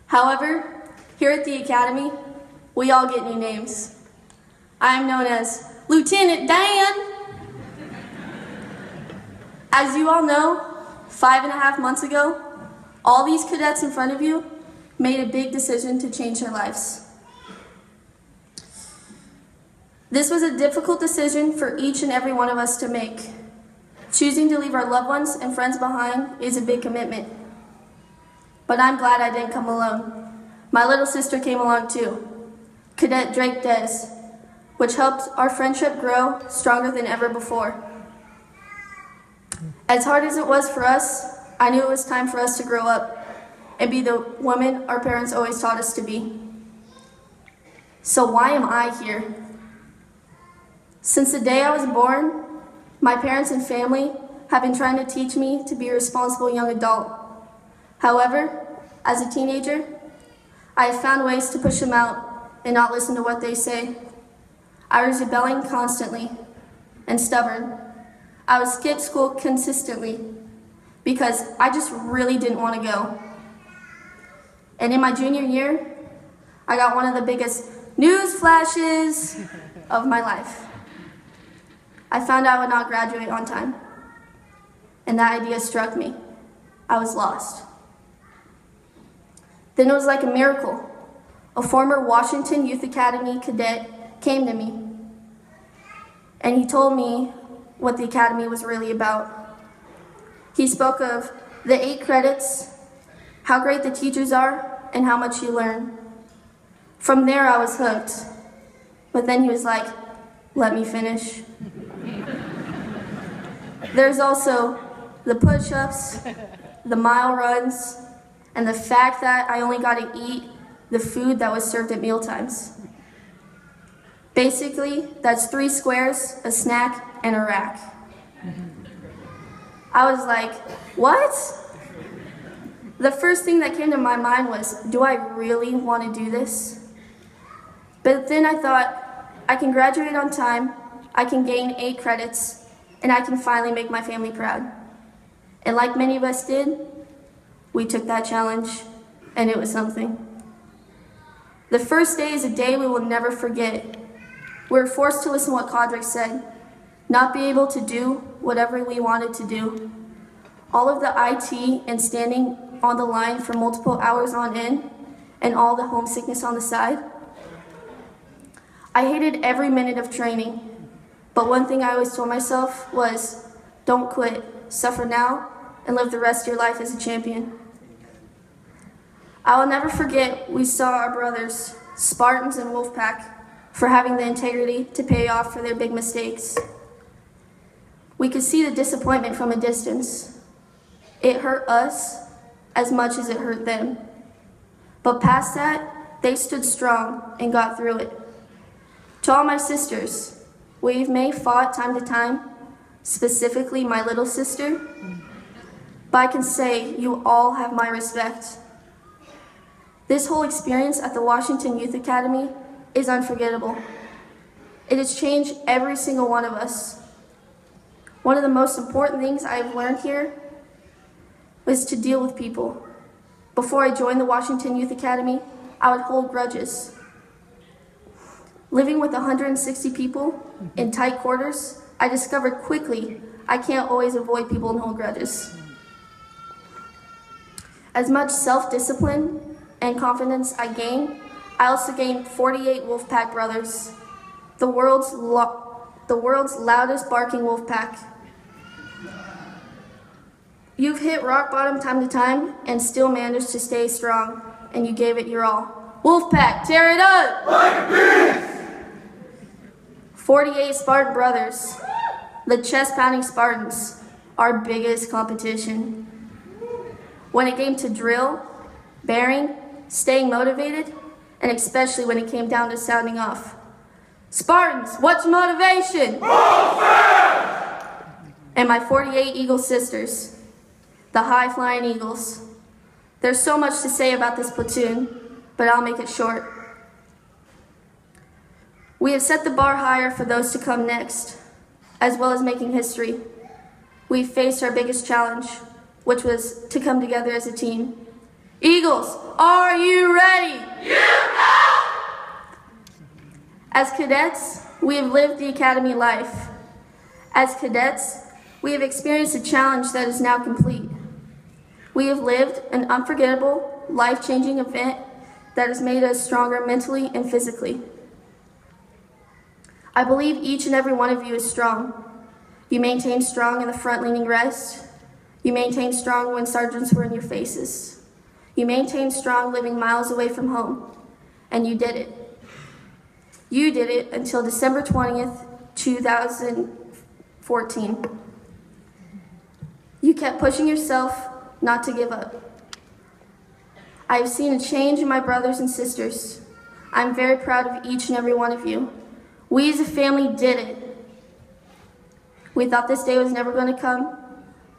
However, here at the Academy, we all get new names. I am known as Lieutenant Dan. As you all know, 5.5 months ago, all these cadets in front of you made a big decision to change their lives. This was a difficult decision for each and every one of us to make. Choosing to leave our loved ones and friends behind is a big commitment. But I'm glad I didn't come alone. My little sister came along too, Cadet Drake Des, which helped our friendship grow stronger than ever before. As hard as it was for us, I knew it was time for us to grow up and be the women our parents always taught us to be. So why am I here? Since the day I was born, my parents and family have been trying to teach me to be a responsible young adult. However, as a teenager, I have found ways to push them out and not listen to what they say. I was rebelling constantly and stubborn. I would skip school consistently because I just really didn't want to go. And in my junior year, I got one of the biggest news flashes of my life. I found out I would not graduate on time, and that idea struck me. I was lost. Then it was like a miracle. A former Washington Youth Academy cadet came to me, and he told me what the Academy was really about. He spoke of the 8 credits, how great the teachers are, and how much you learn. From there, I was hooked. But then he was like, let me finish. There's also the push-ups, the mile runs, and the fact that I only got to eat the food that was served at mealtimes. Basically, that's 3 squares, a snack, and a rack. I was like, what? The first thing that came to my mind was, do I really want to do this? But then I thought, I can graduate on time, I can gain 8 credits, and I can finally make my family proud. And like many of us did, we took that challenge, and it was something. The first day is a day we will never forget. We were forced to listen to what Cadre said, not be able to do whatever we wanted to do. All of the IT and standing on the line for multiple hours on end, and all the homesickness on the side. I hated every minute of training, but one thing I always told myself was, don't quit, suffer now, and live the rest of your life as a champion. I will never forget we saw our brothers, Spartans and Wolfpack, for having the integrity to pay off for their big mistakes. We could see the disappointment from a distance. It hurt us as much as it hurt them. But past that, they stood strong and got through it. To all my sisters, we may fought time to time, specifically my little sister, but I can say you all have my respect. This whole experience at the Washington Youth Academy is unforgettable. It has changed every single one of us. One of the most important things I've learned here was to deal with people. Before I joined the Washington Youth Academy, I would hold grudges. Living with 160 people in tight quarters, I discovered quickly I can't always avoid people and hold grudges. As much self-discipline and confidence I gained, I also gained 48 Wolfpack brothers, the world's loudest barking Wolfpack. You've hit rock bottom time to time and still managed to stay strong, and you gave it your all. Wolfpack, tear it up! Like a beast! 48 Spartan brothers, the chest-pounding Spartans, our biggest competition. When it came to drill, bearing, staying motivated, and especially when it came down to sounding off. Spartans, what's your motivation? And my 48 Eagle sisters, the high-flying Eagles. There's so much to say about this platoon, but I'll make it short. We have set the bar higher for those to come next, as well as making history. We've faced our biggest challenge, which was to come together as a team. Eagles, are you ready? As cadets, we have lived the academy life. As cadets, we have experienced a challenge that is now complete. We have lived an unforgettable, life-changing event that has made us stronger mentally and physically. I believe each and every one of you is strong. You maintained strong in the front-leaning rest. You maintained strong when sergeants were in your faces. You maintained strong living miles away from home, and you did it. You did it until December 20th, 2014. You kept pushing yourself not to give up. I have seen a change in my brothers and sisters. I'm very proud of each and every one of you. We as a family did it. We thought this day was never going to come,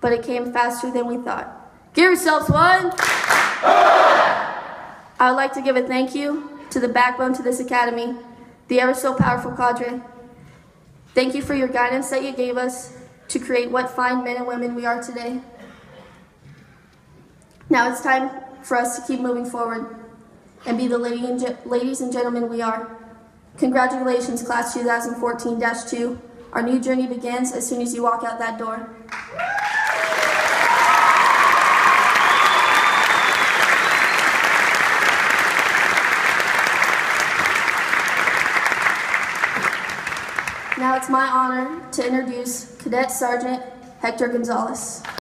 but it came faster than we thought. Give yourselves one. I would like to give a thank you to the backbone to this academy, the ever so powerful cadre. Thank you for your guidance that you gave us to create what fine men and women we are today. Now it's time for us to keep moving forward and be the ladies and gentlemen we are. Congratulations, Class 2014-2. Our new journey begins as soon as you walk out that door. Now it's my honor to introduce Cadet Sergeant Hector Gonzalez.